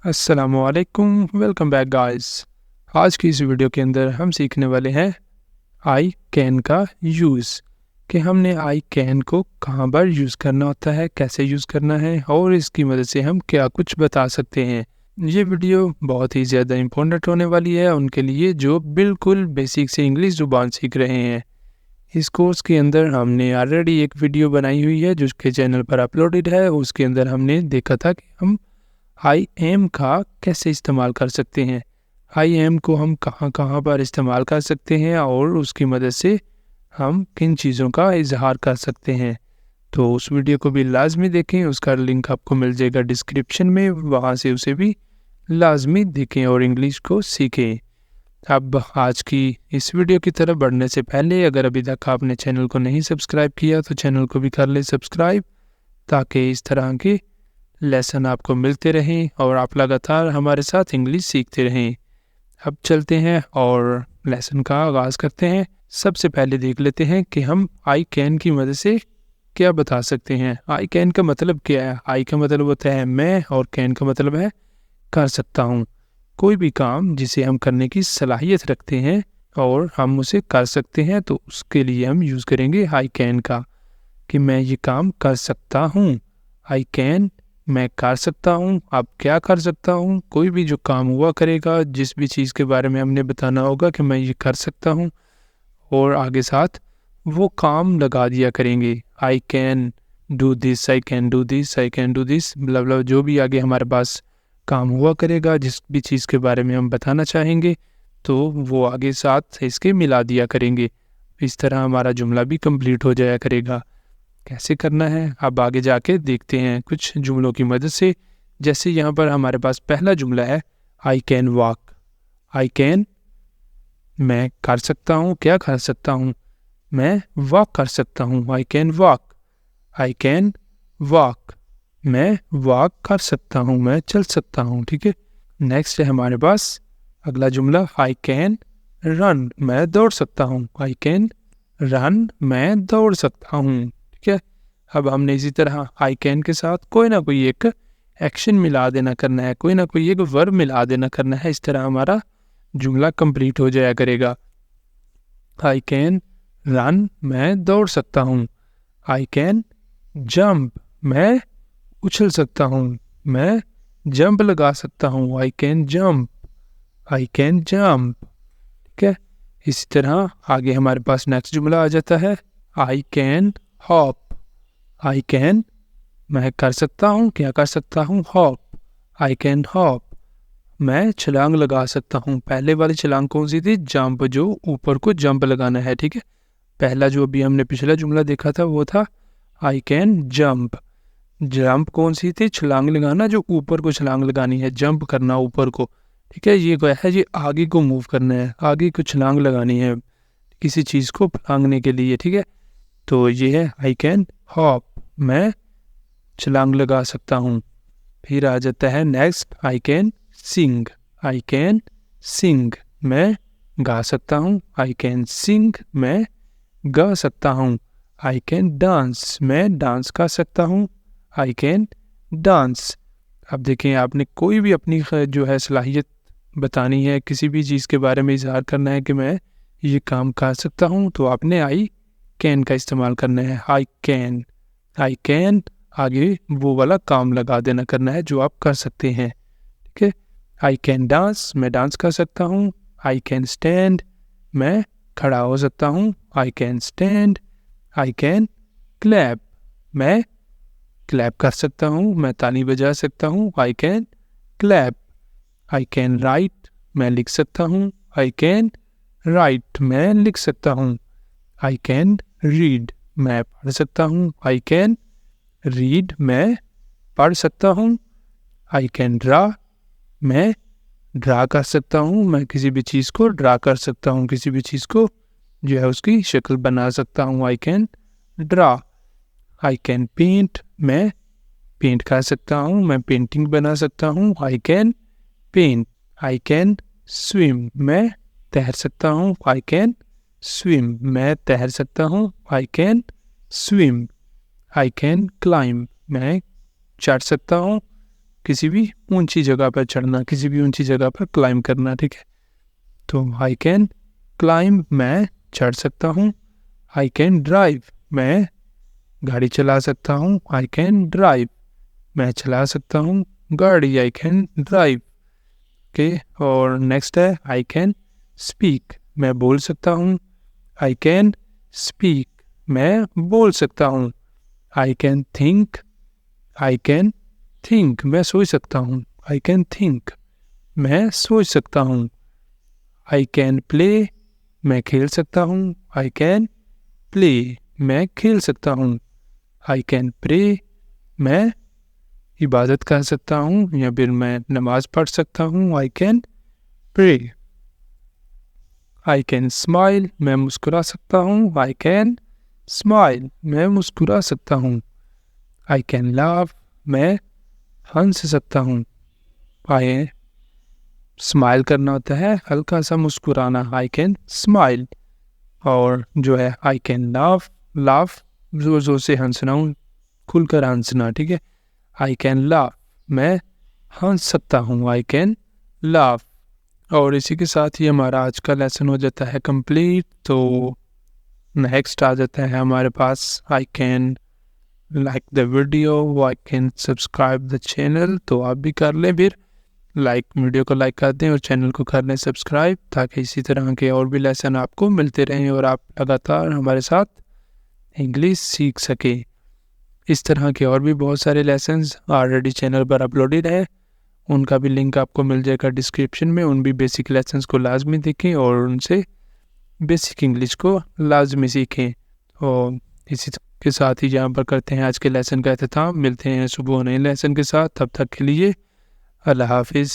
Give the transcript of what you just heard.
अस्सलामुअलैकुम, welcome back guys. आज की इस वीडियो के अंदर हम सीखने वाले हैं आई कैन का यूज़, कि हमने आई कैन को कहाँ पर यूज़ करना होता है, कैसे यूज़ करना है और इसकी मदद से हम क्या कुछ बता सकते हैं। ये वीडियो बहुत ही ज़्यादा इम्पोर्टेंट होने वाली है उनके लिए जो बिल्कुल बेसिक से इंग्लिश ज़ुबान सीख रहे हैं। इस कोर्स के अंदर हमने ऑलरेडी एक वीडियो बनाई हुई है जो उसके चैनल पर अपलोडेड है। उसके अंदर हमने देखा था कि हम आई एम का कैसे इस्तेमाल कर सकते हैं, आई एम को हम कहाँ कहाँ पर इस्तेमाल कर सकते हैं और उसकी मदद से हम किन चीज़ों का इजहार कर सकते हैं। तो उस वीडियो को भी लाजमी देखें, उसका लिंक आपको मिल जाएगा डिस्क्रिप्शन में, वहाँ से उसे भी लाजमी देखें और इंग्लिश को सीखें। अब आज की इस वीडियो की तरफ बढ़ने से पहले अगर अभी तक आपने चैनल को नहीं सब्सक्राइब किया तो चैनल को भी कर लें सब्सक्राइब, ताकि इस तरह के लेसन आपको मिलते रहें और आप लगातार हमारे साथ इंग्लिश सीखते रहें। अब चलते हैं और लेसन का आगाज़ करते हैं। सबसे पहले देख लेते हैं कि हम आई कैन की मदद से क्या बता सकते हैं। आई कैन का मतलब क्या है? आई का मतलब होता है मैं और कैन का मतलब है कर सकता हूँ। कोई भी काम जिसे हम करने की सलाहियत रखते हैं और हम उसे कर सकते हैं तो उसके लिए हम यूज़ करेंगे आई कैन का, कि मैं ये काम कर सकता हूँ। आई कैन, मैं कर सकता हूँ। अब क्या कर सकता हूँ? कोई भी जो काम हुआ करेगा, जिस भी चीज़ के बारे में हमने बताना होगा कि मैं ये कर सकता हूँ, और आगे साथ वो काम लगा दिया करेंगे। I can do this, I can do this, I can do this, मतलब जो भी आगे हमारे पास काम हुआ करेगा, जिस भी चीज़ के बारे में हम बताना चाहेंगे तो वो आगे साथ इसके मिला दिया करेंगे। इस तरह हमारा जुमला भी कंप्लीट हो जाया करेगा। कैसे करना है अब आगे जाके देखते हैं कुछ जुमलों की मदद से। जैसे यहाँ पर हमारे पास पहला जुमला है I can walk. I can, मैं कर सकता हूँ। क्या कर सकता हूँ? मैं वॉक कर सकता हूँ। I can walk, I can walk, मैं वॉक कर सकता हूँ, मैं चल सकता हूँ। ठीक है। नेक्स्ट है हमारे पास अगला जुमला आई कैन रन, मैं दौड़ सकता हूँ। आई कैन रन, मैं दौड़ सकता हूँ। ठीक है। अब हमने इसी तरह आई कैन के साथ कोई ना कोई एक एक्शन मिला देना करना है, कोई ना कोई एक वर्ब मिला देना करना है। इस तरह हमारा जुमला कंप्लीट हो जाया करेगा। आई कैन रन, मैं दौड़ सकता हूँ। आई कैन जंप, मैं उछल सकता हूँ, मैं जंप लगा सकता हूँ। I can jump, I can jump. ठीक है। इसी तरह आगे हमारे पास नेक्स्ट जुमला आ जाता है I can hop. I can, मैं कर सकता हूँ। क्या कर सकता हूँ? हॉप, आई कैन हॉप, मैं छलांग लगा सकता हूँ। पहले वाली छलांग कौन सी थी? जंप, जो ऊपर को जंप लगाना है। ठीक है। पहला जो अभी हमने पिछला जुमला देखा था वो था आई कैन जंप। जंप कौन सी थी? छलांग लगाना, जो ऊपर को छलांग लगानी है, जंप करना ऊपर को। ठीक है। ये क्या है? ये आगे को मूव करना है, आगे को छलांग लगानी है किसी चीज़ को फांगने के लिए। ठीक है। तो ये है आई कैन हॉप, मैं छलांग लगा सकता हूँ। फिर आ जाता है next I can sing. I can sing, मैं गा सकता हूँ। आई कैन सिंग, मैं गा सकता हूँ। आई कैन डांस, मैं डांस कर सकता हूँ। I can dance. अब देखें, आपने कोई भी अपनी जो है सलाहियत बतानी है, किसी भी चीज़ के बारे में इजहार करना है कि मैं ये काम कर सकता हूँ, तो आपने आई कैन का इस्तेमाल करना है। आई कैन आगे वो वाला काम लगा देना करना है जो आप कर सकते हैं। ठीक है। आई कैन डांस, मैं डांस कर सकता हूँ। आई कैन स्टैंड, मैं खड़ा हो सकता हूँ। I can stand. I can clap, मैं क्लैप कर सकता हूँ, मैं ताली बजा सकता हूँ। I can clap. I can write, मैं लिख सकता हूँ। आई कैन राइट, मैं लिख सकता हूँ। आई कैन रीड, मैं पढ़ सकता हूँ। आई कैन रीड, मैं पढ़ सकता हूँ। आई कैन ड्रा, मैं ड्रा कर सकता हूँ, मैं किसी भी चीज़ को ड्रा कर सकता हूँ, किसी भी चीज़ को जो है उसकी शक्ल बना सकता हूँ। I can draw. I can paint, मैं पेंट कर सकता हूँ, मैं पेंटिंग बना सकता हूँ। I can paint. I can swim, मैं तैर सकता हूँ। आई कैन स्विम, मैं तैर सकता हूँ। I can swim. I can climb, मैं चढ़ सकता हूँ। किसी भी ऊंची जगह पर चढ़ना, किसी भी ऊंची जगह पर क्लाइंब करना, ठीक है। तो आई कैन क्लाइंब, मैं चढ़ सकता हूँ। आई कैन ड्राइव, मैं गाड़ी चला सकता हूँ। आई कैन ड्राइव, मैं चला सकता हूँ गाड़ी। I can drive, okay. और नेक्स्ट है आई कैन स्पीक, मैं बोल सकता हूँ। आई कैन स्पीक, मैं बोल सकता हूँ। I can think, I can think, मैं सोच सकता हूँ। आई कैन थिंक, मैं सोच सकता हूँ। आई कैन प्ले, मैं खेल सकता हूँ। आई कैन प्ले, मैं खेल सकता हूँ। आई कैन प्रे, मैं इबादत कर सकता हूँ या फिर मैं नमाज पढ़ सकता हूँ। I can pray. I can smile, मैं मुस्कुरा सकता हूँ। आई कैन स्माइल, मैं मुस्कुरा सकता हूँ। आई कैन लाफ, मैं हंस सकता हूँ। आई स्माइल करना होता है हल्का सा मुस्कुराना, आई कैन स्माइल। और जो है आई कैन लाफ, लाफ जोर जोर से हंसना, खुलकर हंसना, ठीक है। आई कैन लाफ, मैं हंस सकता हूँ। I can laugh. और इसी के साथ ही हमारा आज का लेसन हो जाता है कंप्लीट। तो नेक्स्ट आ जाता है हमारे पास I can like the video, I can subscribe the channel. तो आप भी कर लें, फिर वीडियो को लाइक कर दें और चैनल को कर लें सब्सक्राइब, ताकि इसी तरह के और भी लेसन आपको मिलते रहें और आप लगातार हमारे साथ इंग्लिश सीख सकें। इस तरह के और भी बहुत सारे लेसन्स ऑलरेडी चैनल पर अपलोडेड है, उनका भी लिंक आपको मिल जाएगा डिस्क्रिप्शन में। उन भी बेसिक लेसन्स को लाजमी देखें और उनसे बेसिक इंग्लिश को लाजमी सीखें। और इसी के साथ ही यहाँ पर करते हैं आज के लेसन का अख्ताम। मिलते हैं सुबह नए लेसन के साथ, तब तक के लिए अल्लाह हाफिज़।